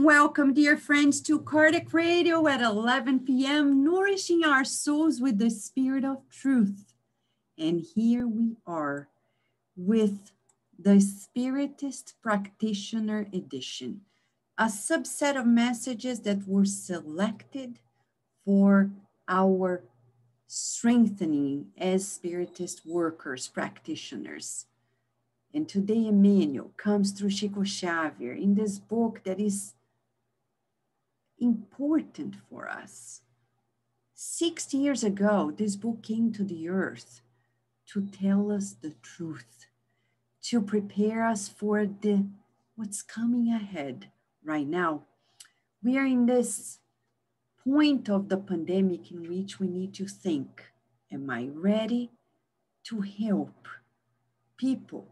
Welcome, dear friends, to Cardiac Radio at 11 p.m., nourishing our souls with the spirit of truth. And here we are with the Spiritist Practitioner edition, a subset of messages that were selected for our strengthening as Spiritist workers, practitioners. And today, Emmanuel comes through Chico Xavier in this book that is important for us. 60 years ago, this book came to the earth to tell us the truth, to prepare us for what's coming ahead right now. We are in this point of the pandemic in which we need to think, am I ready to help people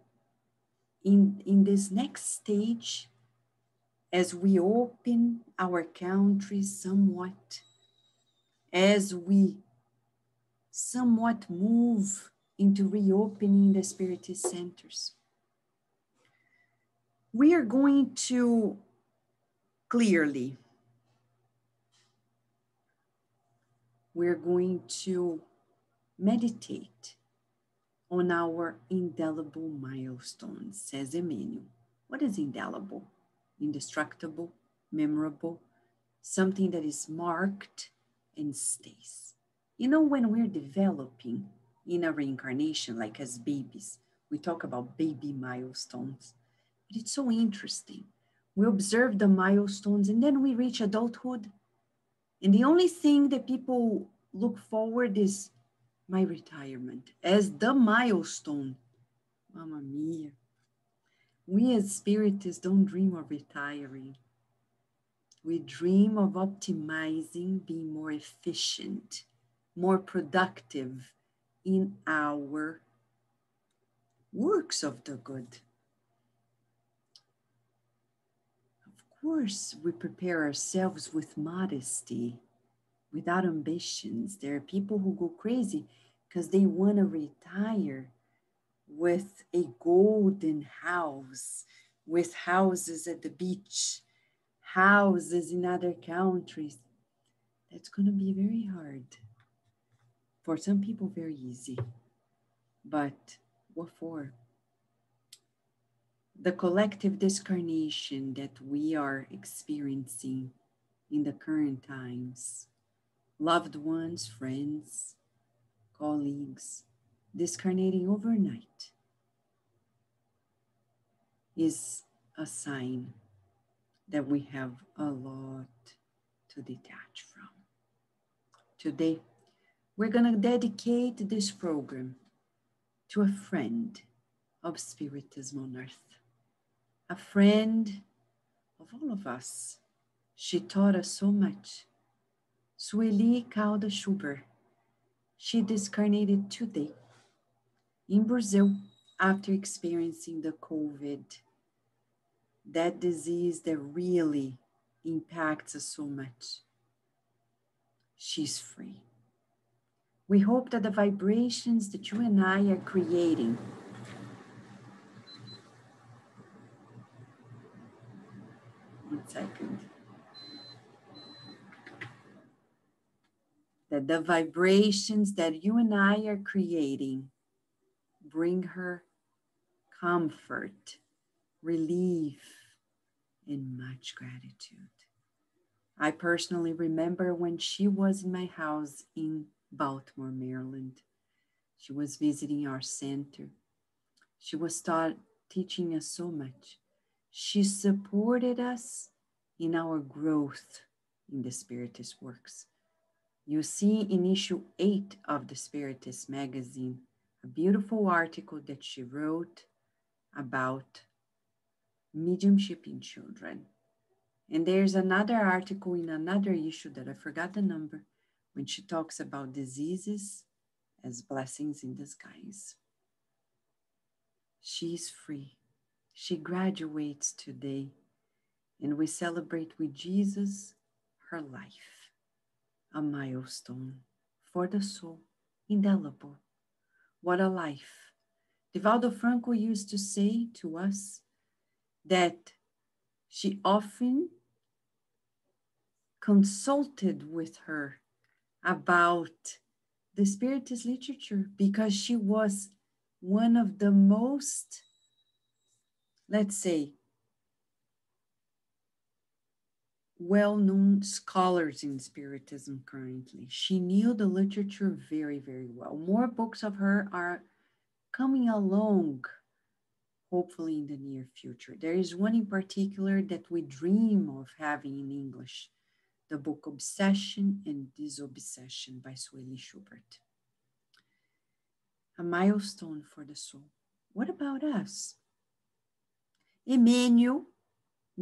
in this next stage as we open our country somewhat, as we somewhat move into reopening the Spiritist centers? We are going to we're going to meditate on our indelible milestones, says Emmanuel. What is indelible? Indestructible, memorable, something that is marked and stays. You know, when we're developing in a reincarnation, like as babies, we talk about baby milestones. But it's so interesting. We observe the milestones and then we reach adulthood. And the only thing that people look forward is my retirement as the milestone. Mamma mia. We as Spiritists don't dream of retiring. We dream of optimizing, being more efficient, more productive in our works of the good. Of course, we prepare ourselves with modesty, without ambitions. There are people who go crazy because they want to retire with a golden house, with houses at the beach, houses in other countries. That's going to be very hard. For some people, very easy. But what for? The collective discarnation that we are experiencing in the current times, loved ones, friends, colleagues, discarnating overnight, is a sign that we have a lot to detach from. Today, we're going to dedicate this program to a friend of Spiritism on earth, a friend of all of us. She taught us so much. Sueli Calda Schubert. She discarnated today in Brazil after experiencing the COVID, that disease that really impacts us so much. She's free. We hope that the vibrations that you and I are creating that the vibrations that you and I are creating bring her comfort, relief, and much gratitude. I personally remember when she was in my house in Baltimore, Maryland. She was visiting our center. She was teaching us so much. She supported us in our growth in the Spiritist works. You see in issue 8 of the Spiritist magazine, a beautiful article that she wrote about mediumship in children. And there's another article in another issue that I forgot the number, when she talks about diseases as blessings in disguise. She's free. She graduates today, and we celebrate with Jesus her life, a milestone for the soul, indelible. What a life. Divaldo Franco used to say to us that she often consulted with her about the Spiritist literature because she was one of the most, let's say, well-known scholars in Spiritism currently. She knew the literature very, very well. More books of her are coming along, hopefully in the near future. There is one in particular that we dream of having in English, the book Obsession and Disobsession by Sueli Schubert. A milestone for the soul. What about us? Emmanuel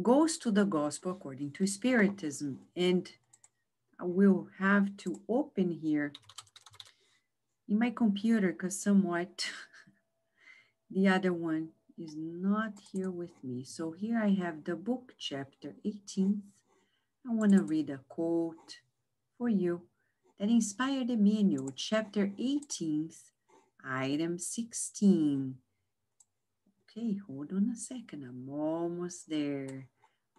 goes to the gospel according to Spiritism, and I will have to open here in my computer because somewhat the other one is not here with me. So here I have the book, chapter 18. I want to read a quote for you that inspired Emmanuel, chapter 18, item 16. Okay, hold on a second. I'm almost there.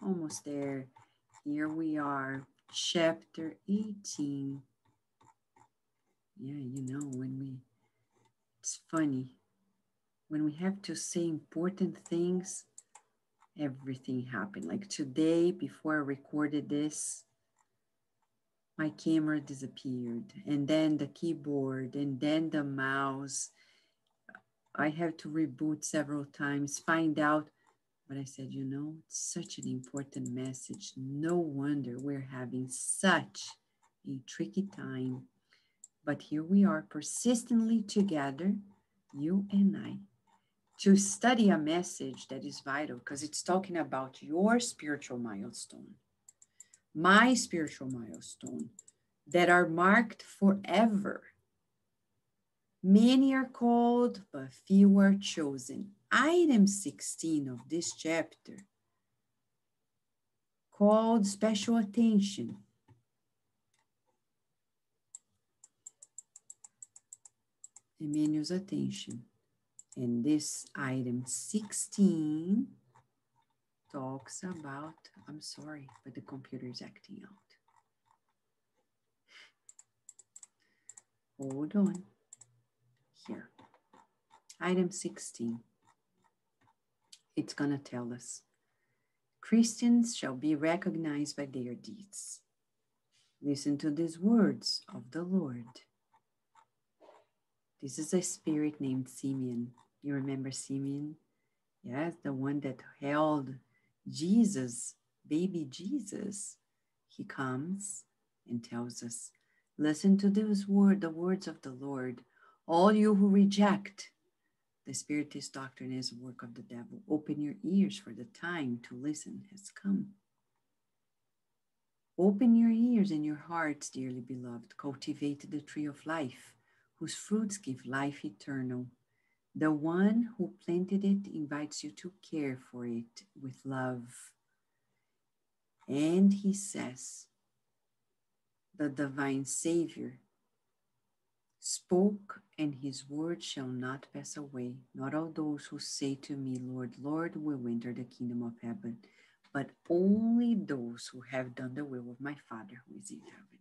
Almost there. Here we are, chapter 18. Yeah, you know, it's funny. When we have to say important things, everything happened. Like today, before I recorded this, my camera disappeared, and then the keyboard, and then the mouse. I have to reboot several times, find out. But I said, you know, it's such an important message. No wonder we're having such a tricky time. But here we are persistently together, you and I, to study a message that is vital because it's talking about your spiritual milestone, my spiritual milestone, that are marked forever. Many are called, but few are chosen. Item 16 of this chapter, called Special Attention. Emmanuel's attention. And this item 16 talks about, I'm sorry, but the computer is acting out. Hold on. Here. Item 16. It's going to tell us, Christians shall be recognized by their deeds. Listen to these words of the Lord. This is a spirit named Simeon. You remember Simeon? Yes, the one that held Jesus, baby Jesus. He comes and tells us, listen to this word, the words of the Lord. All you who reject the Spiritist doctrine is a work of the devil. Open your ears, for the time to listen has come. Open your ears and your hearts, dearly beloved. Cultivate the tree of life, whose fruits give life eternal. The one who planted it invites you to care for it with love. And he says, the divine Savior spoke, and his word shall not pass away. Not all those who say to me, Lord, Lord, will enter the kingdom of heaven, but only those who have done the will of my Father who is in heaven.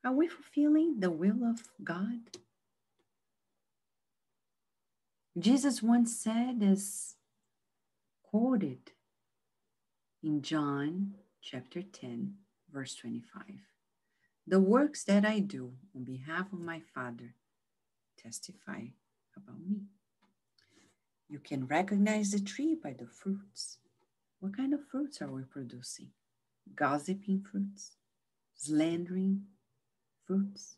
Are we fulfilling the will of God? Jesus once said, as quoted in John chapter 10, verse 25, the works that I do on behalf of my Father testify about me. You can recognize the tree by the fruits. What kind of fruits are we producing? Gossiping fruits, slandering fruits,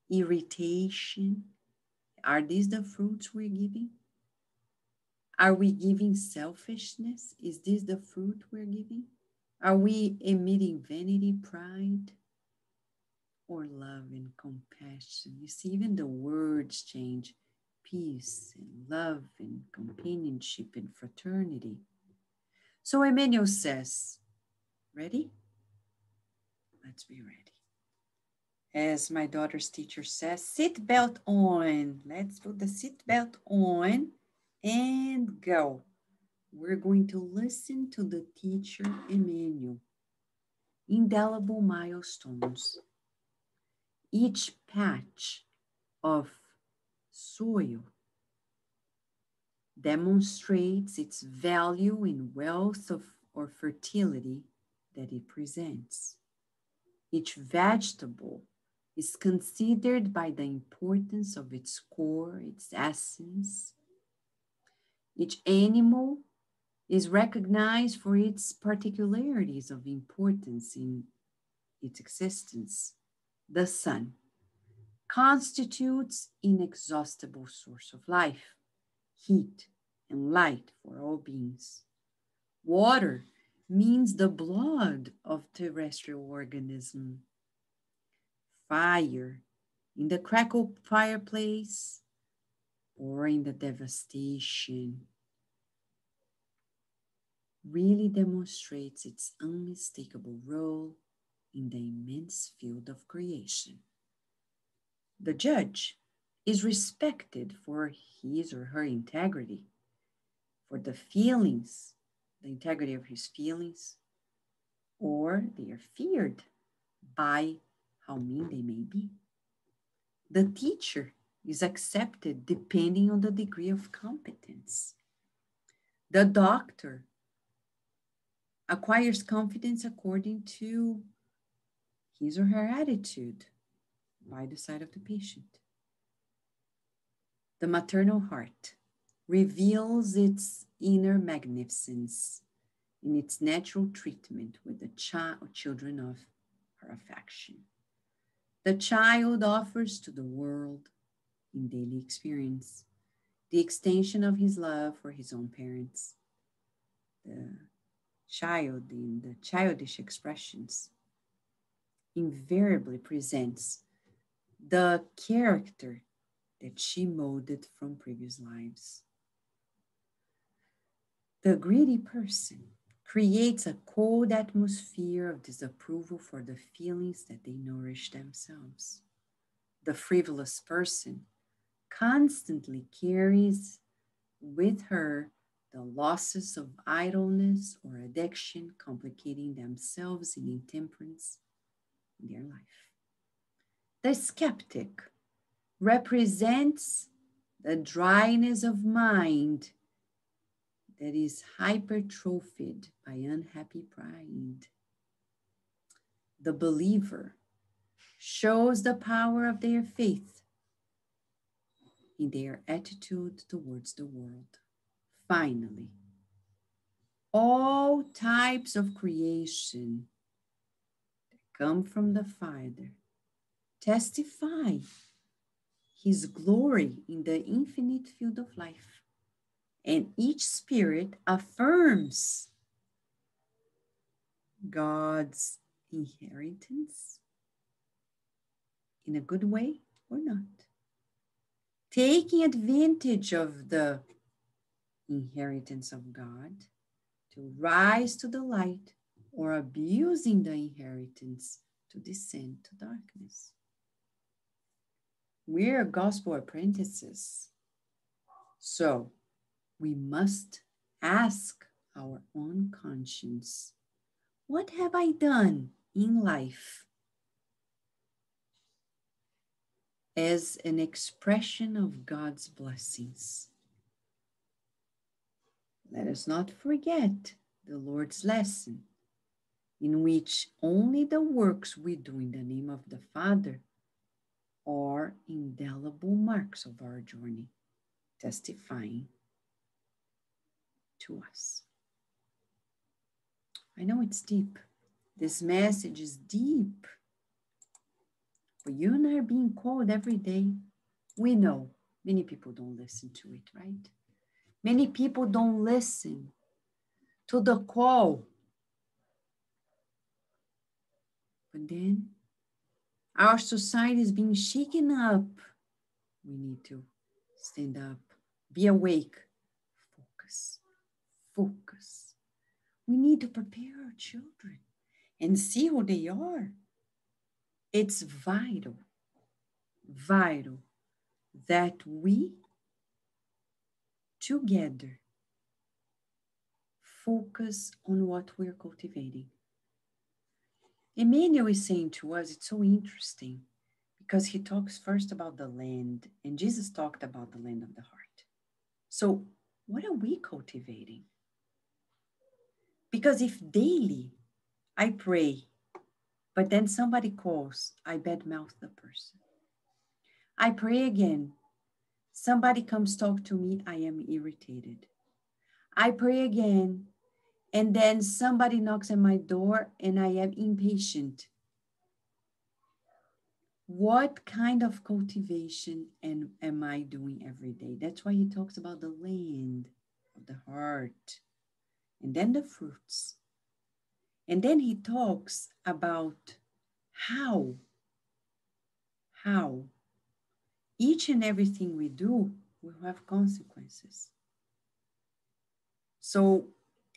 irritation. Are these the fruits we're giving? Are we giving selfishness? Is this the fruit we're giving? Are we emitting vanity, pride, or love and compassion? You see, even the words change. Peace and love and companionship and fraternity. So Emmanuel says, ready? Let's be ready. As my daughter's teacher says, seat belt on. Let's put the seat belt on and go. We're going to listen to the teacher, Emmanuel. indelible milestones. Each patch of soil demonstrates its value in wealth of, or fertility that it presents. Each vegetable is considered by the importance of its core, its essence. Each animal is recognized for its particularities of importance in its existence. The sun constitutes inexhaustible source of life, heat and light for all beings. Water means the blood of terrestrial organism. Fire in the crackle fireplace or in the devastation really demonstrates its unmistakable role in the immense field of creation. The judge is respected for his or her integrity, for the feelings, the integrity of his feelings, or they are feared by how mean they may be. The teacher is accepted depending on the degree of competence. The doctor acquires confidence according to his or her attitude by the side of the patient. The maternal heart reveals its inner magnificence in its natural treatment with the children of her affection. The child offers to the world in daily experience the extension of his love for his own parents. The child in the childish expressions invariably presents the character that she molded from previous lives. The greedy person creates a cold atmosphere of disapproval for the feelings that they nourish themselves. The frivolous person constantly carries with her the losses of idleness or addiction, complicating themselves in intemperance in their life. The skeptic represents the dryness of mind that is hypertrophied by unhappy pride. The believer shows the power of their faith in their attitude towards the world. Finally, all types of creation that come from the Father testify his glory in the infinite field of life. And each spirit affirms God's inheritance in a good way or not, taking advantage of the inheritance of God to rise to the light or abusing the inheritance to descend to darkness. We're gospel apprentices, so we must ask our own conscience, what have I done in life as an expression of God's blessings? Let us not forget the Lord's lesson, in which only the works we do in the name of the Father are indelible marks of our journey, testifying to us. I know it's deep. This message is deep. But you and I are being called every day. We know many people don't listen to it, right? Many people don't listen to the call. But then our society is being shaken up. We need to stand up, be awake, focus, focus. We need to prepare our children and see who they are. It's vital, vital that we together focus on what we're cultivating. Emmanuel is saying to us, it's so interesting because he talks first about the land, and Jesus talked about the land of the heart. So, what are we cultivating? Because if daily I pray, but then somebody calls, I badmouth the person. I pray again, somebody comes talk to me, I am irritated. I pray again, and then somebody knocks at my door and I am impatient. What kind of cultivation am I doing every day? That's why he talks about the land of the heart and then the fruits. And then he talks about how each and everything we do will have consequences. So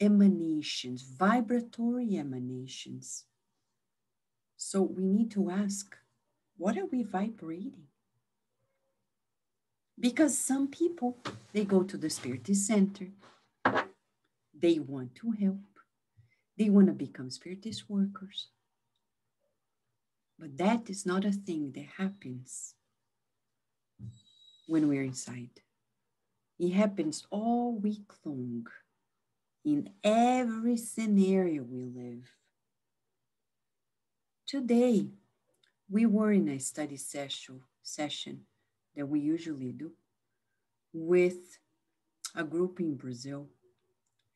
emanations, vibratory emanations. So we need to ask, what are we vibrating? Because some people, they go to the Spiritist Center. They want to help. They want to become Spiritist workers. But that is not a thing that happens when we're inside. It happens all week long in every scenario we live. Today, we were in a study session that we usually do with a group in Brazil,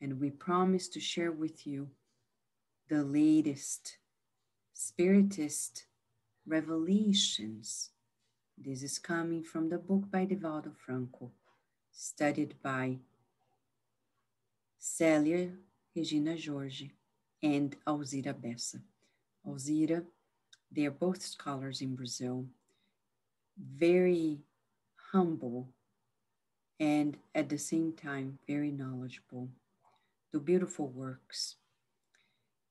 and we promised to share with you the latest Spiritist revelations. This is coming from the book by Divaldo Franco, studied by Célia Regina Jorge and Alzira Bessa. Alzira, they are both scholars in Brazil, very humble and at the same time very knowledgeable, do beautiful works.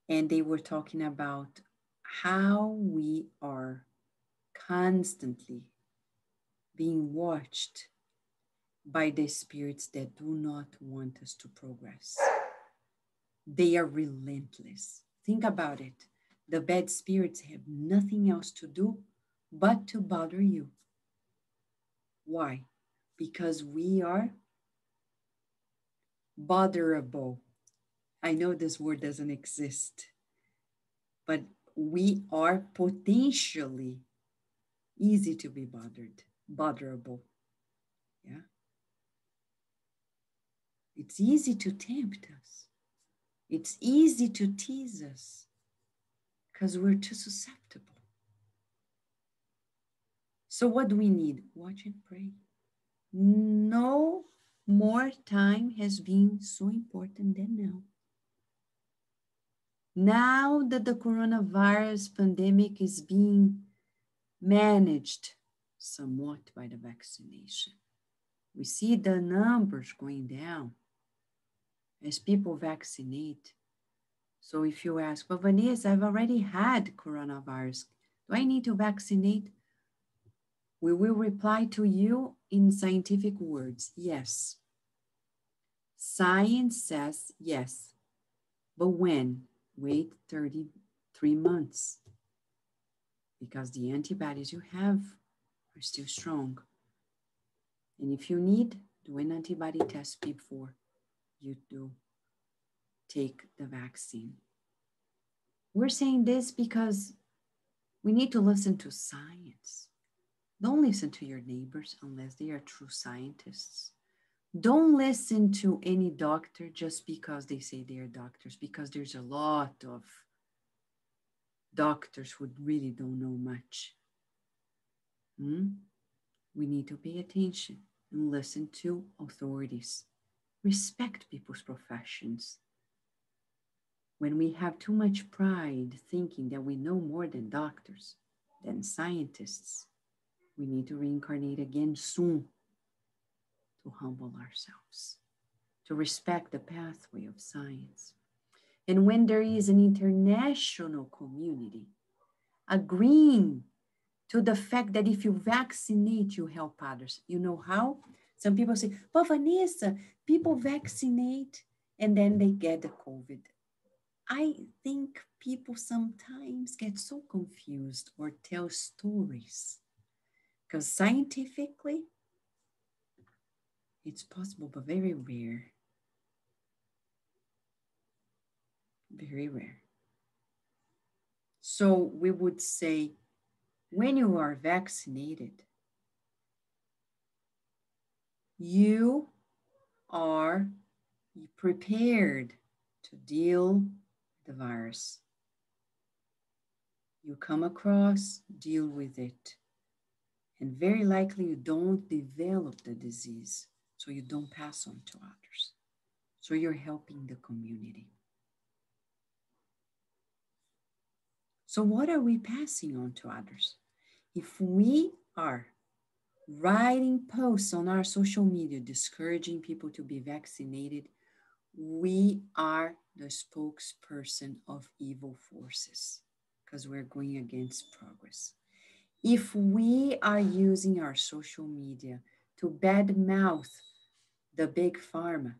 And they were talking about how we are constantly being watched by the spirits that do not want us to progress. They are relentless. Think about it. The bad spirits have nothing else to do but to bother you. Why? Because we are botherable. I know this word doesn't exist, but we are potentially easy to be botherable. Yeah. It's easy to tempt us. It's easy to tease us because we're too susceptible. So what do we need? Watch and pray. No more time has been so important than now. Now that the coronavirus pandemic is being managed somewhat by the vaccination, we see the numbers going down as people vaccinate. So if you ask, but Vanessa, I've already had coronavirus. Do I need to vaccinate? We will reply to you in scientific words, yes. Science says yes. But when? Wait 33 months. Because the antibodies you have are still strong. And if you need, do an antibody test before you do take the vaccine. We're saying this because we need to listen to science. Don't listen to your neighbors unless they are true scientists. Don't listen to any doctor just because they say they are doctors, because there's a lot of doctors who really don't know much. We need to pay attention and listen to authorities. Respect people's professions. When we have too much pride thinking that we know more than doctors, than scientists, we need to reincarnate again soon to humble ourselves, to respect the pathway of science. And when there is an international community agreeing to the fact that if you vaccinate, you help others. You know how? Some people say, but Vanessa, people vaccinate and then they get the COVID. I think people sometimes get so confused or tell stories because scientifically it's possible, but very rare. Very rare. So we would say when you are vaccinated, you are prepared to deal with the virus. You come across, deal with it. And very likely you don't develop the disease, so you don't pass on to others. So you're helping the community. So what are we passing on to others? If we are writing posts on our social media discouraging people to be vaccinated, we are the spokesperson of evil forces because we're going against progress. If we are using our social media to badmouth the big pharma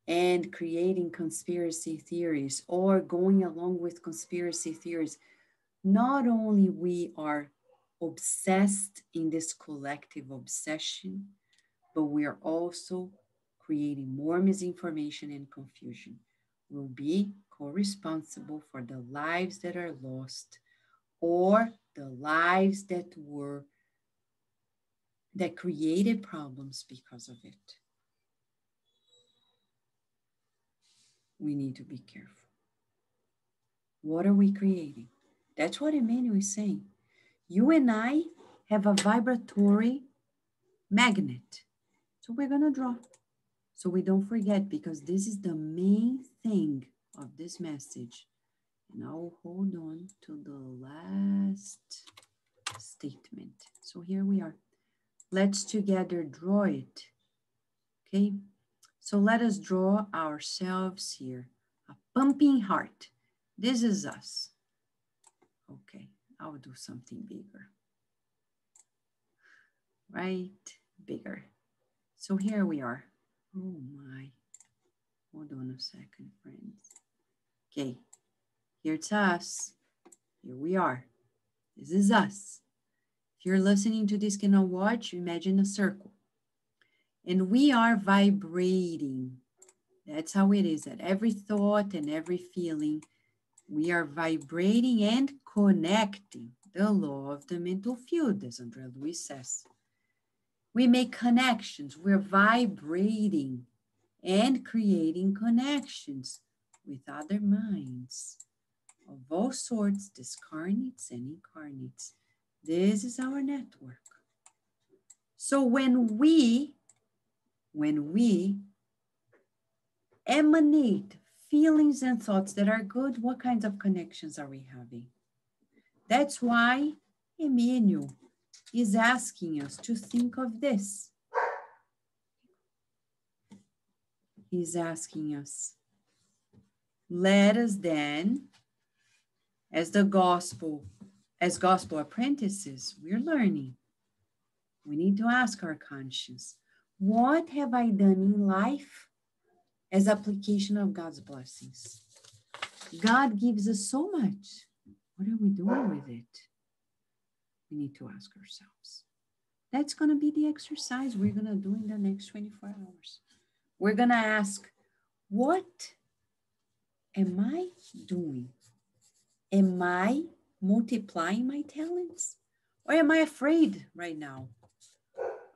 and creating conspiracy theories or going along with conspiracy theories, not only we are obsessed in this collective obsession, but we are also creating more misinformation and confusion. We'll be co-responsible for the lives that are lost or the lives that created problems because of it. We need to be careful. What are we creating? That's what Emmanuel is saying. You and I have a vibratory magnet. So we're going to draw. So we don't forget, because this is the main thing of this message. And I'll hold on to the last statement. So here we are. Let's together draw it. Okay. So let us draw ourselves here. A pumping heart. This is us. Okay. I'll do something bigger. Right? Bigger. So here we are. Oh my. Hold on a second, friends. Okay. Here it's us. Here we are. This is us. If you're listening to this, cannot watch, imagine a circle. And we are vibrating. That's how it is. At every thought and every feeling, we are vibrating and connecting. The law of the mental field, as André Luiz says. We make connections. We're vibrating and creating connections with other minds of all sorts, discarnates and incarnates. This is our network. So when we emanate feelings and thoughts that are good, what kinds of connections are we having? That's why Emmanuel is asking us to think of this. He's asking us, let us then, as gospel apprentices, we're learning. We need to ask our conscience, what have I done in life as application of God's blessings? God gives us so much. What are we doing with it? We need to ask ourselves. That's going to be the exercise we're going to do in the next 24 hours. We're going to ask, what am I doing? Am I multiplying my talents? Or am I afraid right now?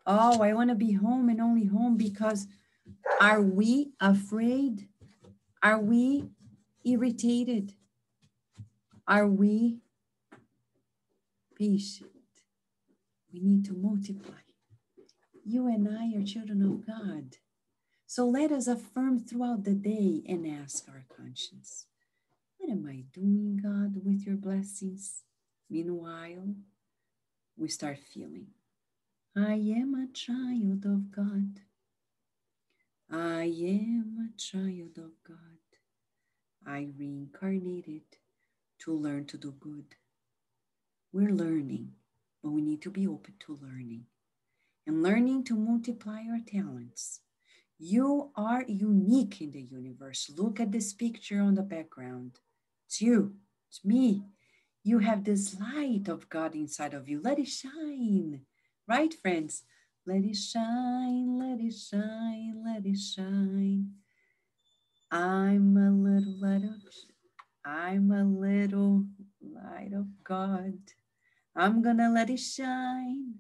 Oh, I want to be home and only home because, are we afraid? Are we irritated? Are we patient? We need to multiply. You and I are children of God. So let us affirm throughout the day and ask our conscience, what am I doing, God, with your blessings? Meanwhile, we start feeling, I am a child of God. I am a child of God. I reincarnated to learn to do good. We're learning, but we need to be open to learning and learning to multiply our talents. You are unique in the universe. Look at this picture on the background. It's you. It's me. You have this light of God inside of you. Let it shine. Right, friends? Let it shine, let it shine, let it shine. I'm a little light of God. I'm gonna let it shine.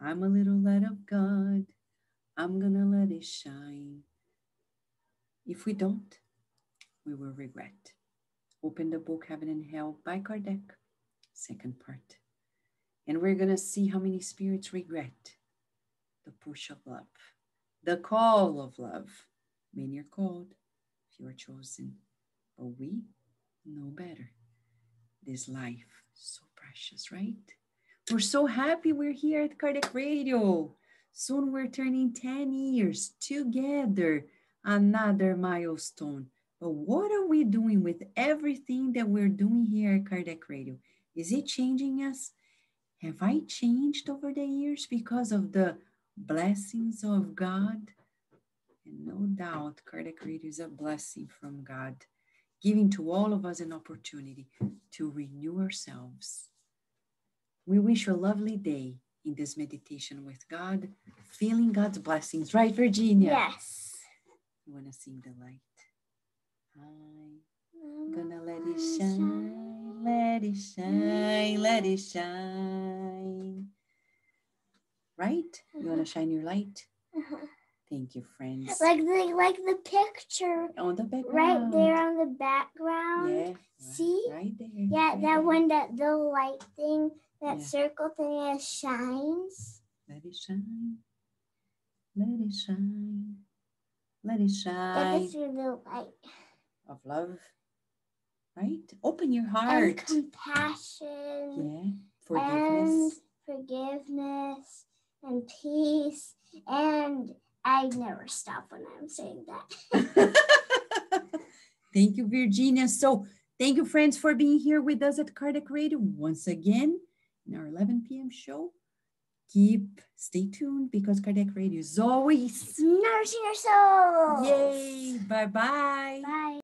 I'm a little light of God. I'm gonna let it shine. If we don't, we will regret. Open the book Heaven and Hell by Kardec, second part. And we're gonna see how many spirits regret the push of love, the call of love. Many are called, few are chosen, but we know better. This life, so precious, right? We're so happy we're here at Kardec Radio. Soon we're turning 10 years together, another milestone. But what are we doing with everything that we're doing here at Kardec Radio? Is it changing us? Have I changed over the years because of the blessings of God? And no doubt, Kardec Radio is a blessing from God, giving to all of us an opportunity to renew ourselves. We wish you a lovely day in this meditation with God, feeling God's blessings. Right, Virginia? Yes. You want to sing the light? I'm gonna let it shine, let it shine, let it shine. Right? You want to shine your light? Thank you, friends. Like the picture on the background. Right there on the background. Yeah. See? Right there. Yeah, right that there. one, the light thing, that Yeah. circle thing that shines. Let it shine. Let it shine. Let it shine. That is the light. Of love. Right? Open your heart. And compassion. Yeah. Forgiveness. And forgiveness. And peace. And I never stop when I'm saying that. Thank you, Virginia. So thank you, friends, for being here with us at Kardec Radio once again in our 11 p.m. show. Stay tuned because Kardec Radio is always nourishing your soul. Yay. Bye-bye. Bye.